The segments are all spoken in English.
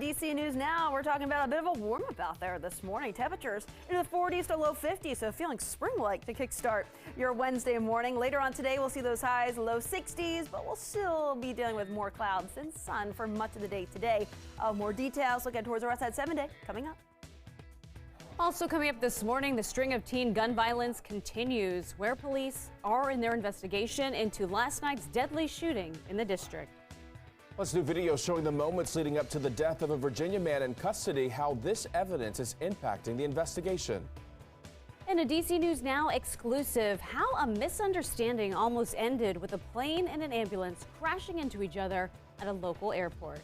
DC News Now. We're talking about a bit of a warm up out there this morning. Temperatures into the 40s to low 50s, so feeling spring-like to kickstart your Wednesday morning. Later on today, we'll see those highs low 60s, but we'll still be dealing with more clouds than sun for much of the day today. More details, look at towards the West Side 7 Day coming up. Also coming up this morning, the string of teen gun violence continues, where police are in their investigation into last night's deadly shooting in the district. Plus, new video showing the moments leading up to the death of a Virginia man in custody, how this evidence is impacting the investigation. And a DC News Now exclusive, how a misunderstanding almost ended with a plane and an ambulance crashing into each other at a local airport.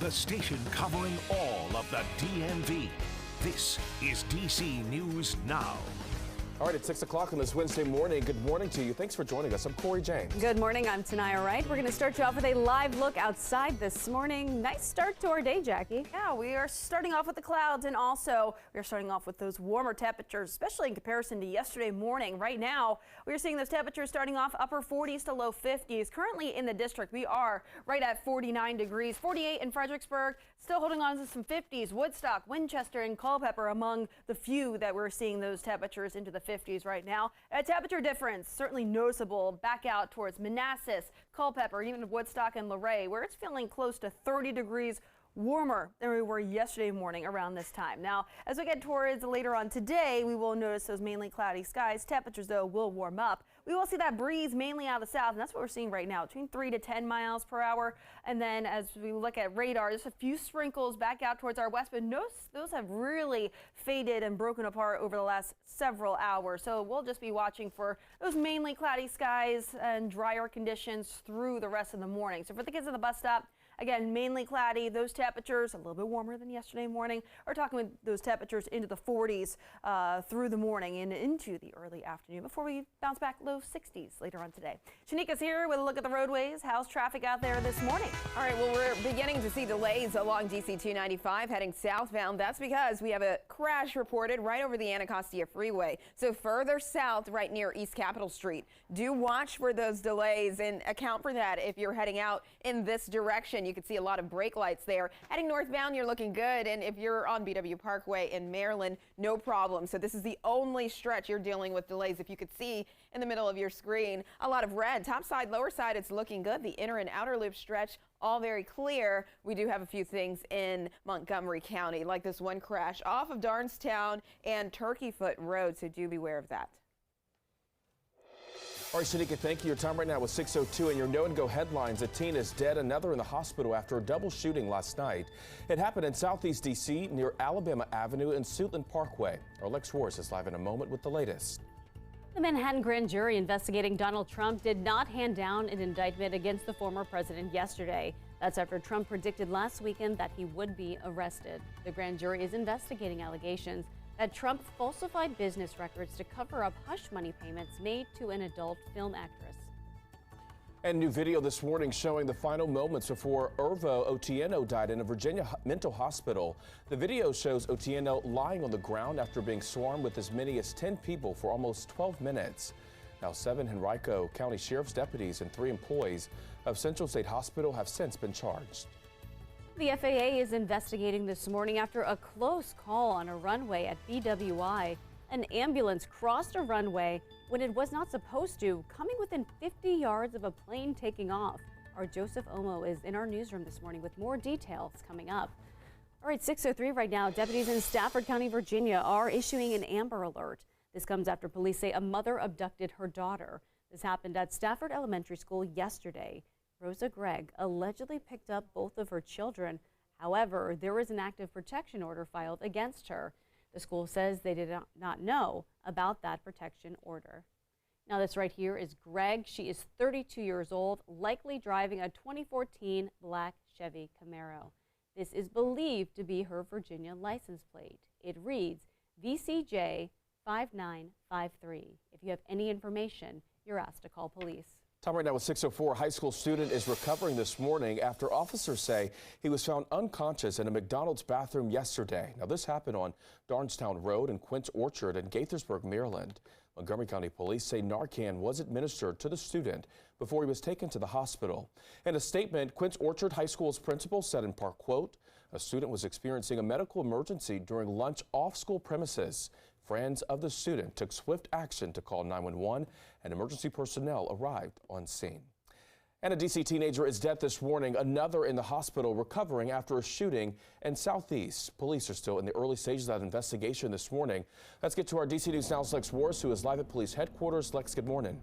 The station covering all of the DMV. This is DC News Now. All right, it's 6 o'clock on this Wednesday morning. Good morning to you. Thanks for joining us. I'm Corey James. Good morning. I'm Tanaya Wright. We're going to start you off with a live look outside this morning. Nice start to our day, Jackie. Yeah, we are starting off with the clouds, and also we are starting off with those warmer temperatures, especially in comparison to yesterday morning. Right now, we're seeing those temperatures starting off upper 40s to low 50s. Currently in the district, we are right at 49 degrees, 48 in Fredericksburg, still holding on to some 50s. Woodstock, Winchester, and Culpeper among the few that we're seeing those temperatures into the 50s right now. A temperature difference certainly noticeable back out towards Manassas, Culpeper, even Woodstock and Luray, where it's feeling close to 30 degrees warmer than we were yesterday morning around this time. Now, as we get towards later on today, we will notice those mainly cloudy skies. Temperatures, though, will warm up. We will see that breeze mainly out of the south, and that's what we're seeing right now, between 3 to 10 miles per hour. And then as we look at radar, just a few sprinkles back out towards our west, but those have really faded and broken apart over the last several hours. So we'll just be watching for those mainly cloudy skies and drier conditions through the rest of the morning. So for the kids at the bus stop, again, mainly cloudy. Those temperatures a little bit warmer than yesterday morning. We're talking with those temperatures into the 40s through the morning and into the early afternoon before we bounce back low 60s later on today. Shanika's here with a look at the roadways. How's traffic out there this morning? All right, well, we're beginning to see delays along DC 295 heading southbound. That's because we have a crash reported right over the Anacostia Freeway. So further south, right near East Capitol Street. Do watch for those delays and account for that if you're heading out in this direction. You can see a lot of brake lights there. Heading northbound, you're looking good. And if you're on BW Parkway in Maryland, no problem. So this is the only stretch you're dealing with delays. If you could see in the middle of your screen, a lot of red. Top side, lower side, it's looking good. The inner and outer loop stretch, all very clear. We do have a few things in Montgomery County, like this one crash off of Darnestown and Turkey Foot Road. So do beware of that. All right, Shanika, thank you. Your time right now was 6:02, and your No and Go headlines. A teen is dead, another in the hospital after a double shooting last night. It happened in Southeast D.C. near Alabama Avenue and Suitland Parkway. Our Lex Royce is live in a moment with the latest. The Manhattan grand jury investigating Donald Trump did not hand down an indictment against the former president yesterday. That's after Trump predicted last weekend that he would be arrested. The grand jury is investigating allegations that Trump falsified business records to cover up hush money payments made to an adult film actress. And new video this morning showing the final moments before Irvo Otieno died in a Virginia mental hospital. The video shows Otieno lying on the ground after being swarmed with as many as 10 people for almost 12 minutes. Now, 7 Henrico County Sheriff's deputies and 3 employees of Central State Hospital have since been charged. The FAA is investigating this morning after a close call on a runway at BWI. An ambulance crossed a runway when it was not supposed to, coming within 50 yards of a plane taking off. Our Joseph Omo is in our newsroom this morning with more details coming up. All right, 6:03 right now. Deputies in Stafford County, Virginia are issuing an Amber Alert. This comes after police say a mother abducted her daughter. This happened at Stafford Elementary School yesterday. Rosa Gregg allegedly picked up both of her children. However, there is an active protection order filed against her. The school says they did not know about that protection order. Now, this right here is Gregg. She is 32 years old, likely driving a 2014 black Chevy Camaro. This is believed to be her Virginia license plate. It reads VCJ 5953. If you have any information, you're asked to call police. Time right now is 6:04. A high school student is recovering this morning after officers say he was found unconscious in a McDonald's bathroom yesterday. Now, this happened on Darnestown Road in Quince Orchard in Gaithersburg, Maryland. Montgomery County Police say Narcan was administered to the student before he was taken to the hospital. In a statement, Quince Orchard High School's principal said in part, quote, a student was experiencing a medical emergency during lunch off school premises. Friends of the student took swift action to call 911 and emergency personnel arrived on scene. And a D.C. teenager is dead this morning, another in the hospital recovering after a shooting in Southeast. Police are still in the early stages of that investigation this morning. Let's get to our D.C. News Now's Lex Warris, who is live at police headquarters. Lex, good morning.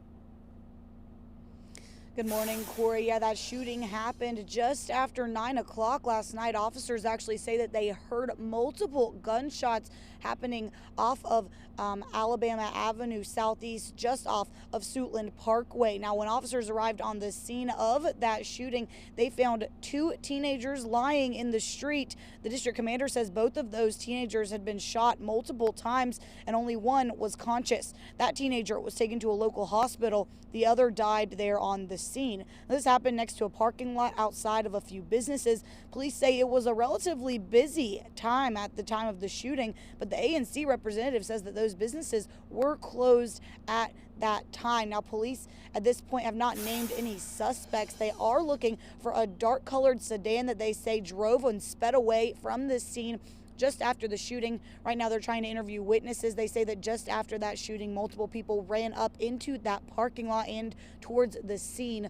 Good morning, Corey. Yeah, that shooting happened just after 9 o'clock last night. Officers actually say that they heard multiple gunshots happening off of Alabama Avenue Southeast, just off of Suitland Parkway. Now, when officers arrived on the scene of that shooting, they found two teenagers lying in the street. The district commander says both of those teenagers had been shot multiple times and only one was conscious. That teenager was taken to a local hospital. The other died there on the scene. This happened next to a parking lot outside of a few businesses. Police say it was a relatively busy time at the time of the shooting, but the ANC representative says that those businesses were closed at that time. Now, police at this point have not named any suspects. They are looking for a dark-colored sedan that they say drove and sped away from the scene just after the shooting. Right now, they're trying to interview witnesses. They say that just after that shooting, multiple people ran up into that parking lot and towards the scene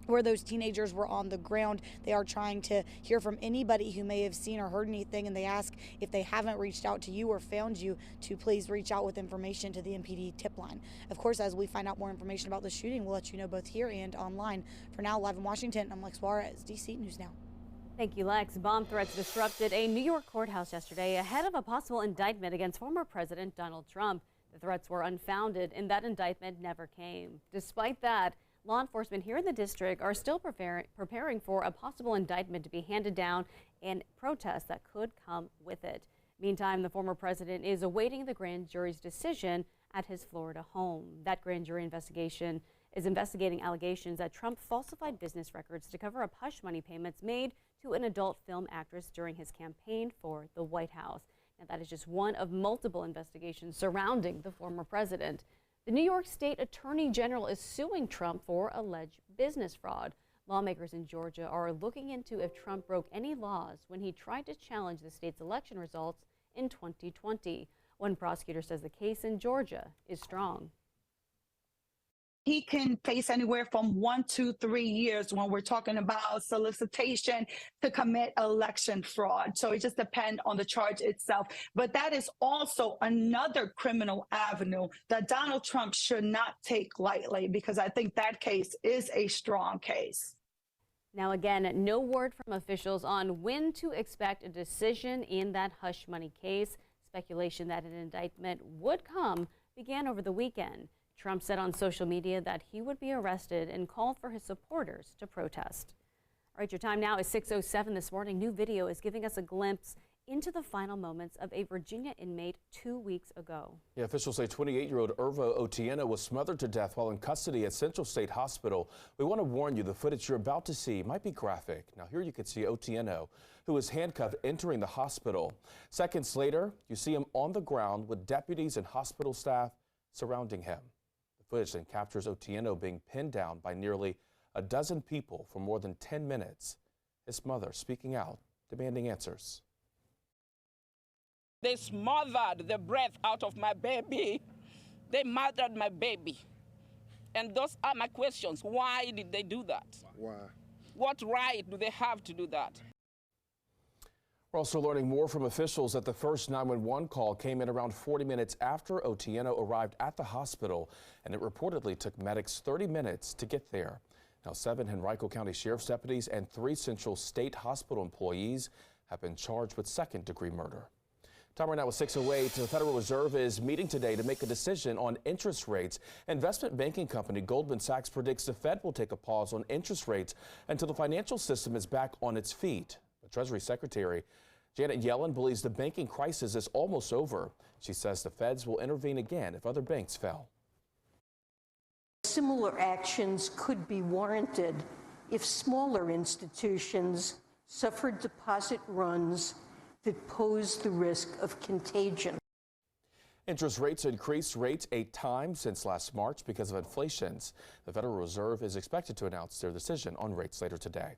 where those teenagers were on the ground. They are trying to hear from anybody who may have seen or heard anything, and they ask if they haven't reached out to you or found you to please reach out with information to the MPD tip line. Of course, as we find out more information about the shooting, we'll let you know both here and online. For now, live in Washington, I'm Lex Juarez, DC News Now. Thank you, Lex. Bomb threats disrupted a New York courthouse yesterday ahead of a possible indictment against former President Donald Trump. The threats were unfounded, and that indictment never came. Despite that, law enforcement here in the district are still preparing for a possible indictment to be handed down and protests that could come with it. Meantime, the former president is awaiting the grand jury's decision at his Florida home. That grand jury investigation is investigating allegations that Trump falsified business records to cover up hush money payments made to an adult film actress during his campaign for the White House. Now, that is just one of multiple investigations surrounding the former president. The New York State Attorney General is suing Trump for alleged business fraud. Lawmakers in Georgia are looking into if Trump broke any laws when he tried to challenge the state's election results in 2020. One prosecutor says the case in Georgia is strong. He can face anywhere from 1 to 3 years when we're talking about solicitation to commit election fraud. So it just depends on the charge itself. But that is also another criminal avenue that Donald Trump should not take lightly, because I think that case is a strong case. Now, again, no word from officials on when to expect a decision in that hush money case. Speculation that an indictment would come began over the weekend. Trump said on social media that he would be arrested and called for his supporters to protest. All right, your time now is 6:07 this morning. New video is giving us a glimpse into the final moments of a Virginia inmate 2 weeks ago. Yeah, officials say 28-year-old Irvo Otieno was smothered to death while in custody at Central State Hospital. We want to warn you, the footage you're about to see might be graphic. Now, here you can see Otieno, who was handcuffed entering the hospital. Seconds later, you see him on the ground with deputies and hospital staff surrounding him. Footage then captures Otieno being pinned down by nearly a dozen people for more than 10 minutes. His mother speaking out, demanding answers. They smothered the breath out of my baby. They murdered my baby. And those are my questions. Why did they do that? Why? What right do they have to do that? We're also learning more from officials that the first 911 call came in around 40 minutes after Otieno arrived at the hospital, and it reportedly took medics 30 minutes to get there. Now, 7 Henrico County Sheriff's deputies and 3 Central State Hospital employees have been charged with second-degree murder. Time right now is 6:08. The Federal Reserve is meeting today to make a decision on interest rates. Investment banking company Goldman Sachs predicts the Fed will take a pause on interest rates until the financial system is back on its feet. Treasury Secretary Janet Yellen believes the banking crisis is almost over. She says the feds will intervene again if other banks fail. Similar actions could be warranted if smaller institutions suffered deposit runs that pose the risk of contagion. Interest rates increased rates 8 times since last March because of inflations. The Federal Reserve is expected to announce their decision on rates later today.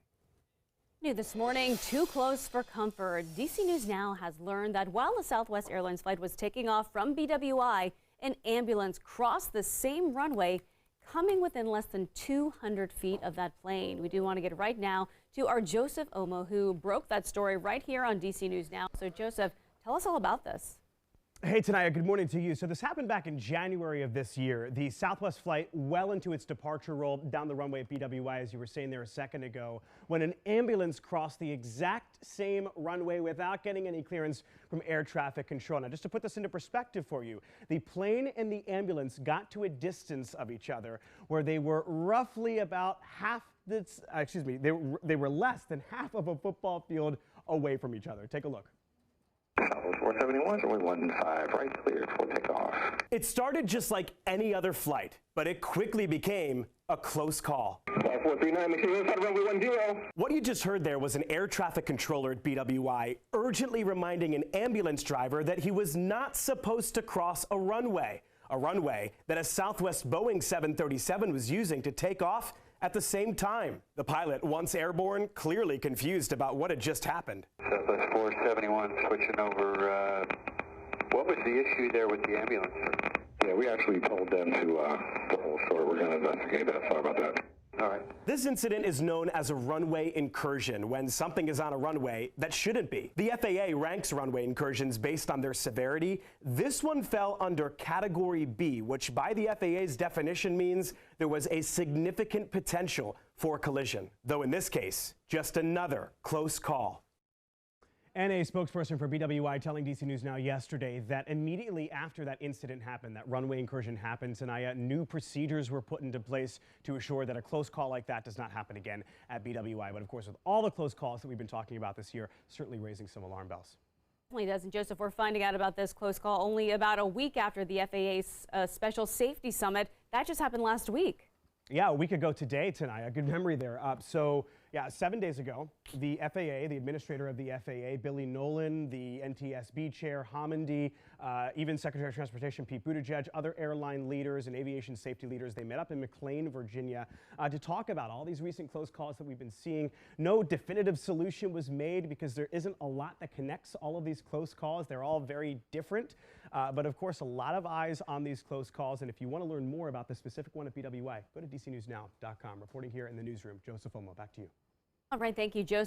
New this morning, too close for comfort. DC News Now has learned that while the Southwest Airlines flight was taking off from BWI, an ambulance crossed the same runway, coming within less than 200 feet of that plane. We do want to get right now to our Joseph Omo, who broke that story right here on DC News Now. So Joseph, tell us all about this. Hey, Tanaya, good morning to you. So this happened back in January of this year. The Southwest flight well into its departure roll down the runway at BWI, as you were saying there a second ago, when an ambulance crossed the exact same runway without getting any clearance from air traffic control. Now, just to put this into perspective for you, the plane and the ambulance got to a distance of each other where they were roughly about they were less than half of a football field away from each other. Take a look. 471, so 15, right, cleared for takeoff. It started just like any other flight, but it quickly became a close call. 5439, make sure you're inside runway 10. What you just heard there was an air traffic controller at BWI urgently reminding an ambulance driver that he was not supposed to cross a runway that a Southwest Boeing 737 was using to take off at the same time. The pilot, once airborne, clearly confused about what had just happened. Southwest 471 switching over. What was the issue there with the ambulance? Yeah, we actually told them to the whole story. We're going to investigate that. Sorry about that. All right. This incident is known as a runway incursion, when something is on a runway that shouldn't be. The FAA ranks runway incursions based on their severity. This one fell under Category B, which by the FAA's definition means there was a significant potential for collision. Though in this case, just another close call. And a spokesperson for BWI telling DC News Now yesterday that immediately after that incident happened, that runway incursion happened, Tanaya, new procedures were put into place to assure that a close call like that does not happen again at BWI. But of course, with all the close calls that we've been talking about this year, certainly raising some alarm bells. Definitely does. And Joseph, we're finding out about this close call only about a week after the FAA's Special Safety Summit. That just happened last week. Yeah, a week ago today, Tanaya. Good memory there. Yeah, 7 days ago, the FAA, the administrator of the FAA, Billy Nolan, the NTSB chair, Homendy, even Secretary of Transportation Pete Buttigieg, other airline leaders and aviation safety leaders, they met up in McLean, Virginia, to talk about all these recent close calls that we've been seeing. No definitive solution was made because there isn't a lot that connects all of these close calls. They're all very different. But of course, a lot of eyes on these close calls. And if you want to learn more about the specific one at BWI, go to dcnewsnow.com. Reporting here in the newsroom, Joseph Omo, back to you. All right, thank you, Joseph.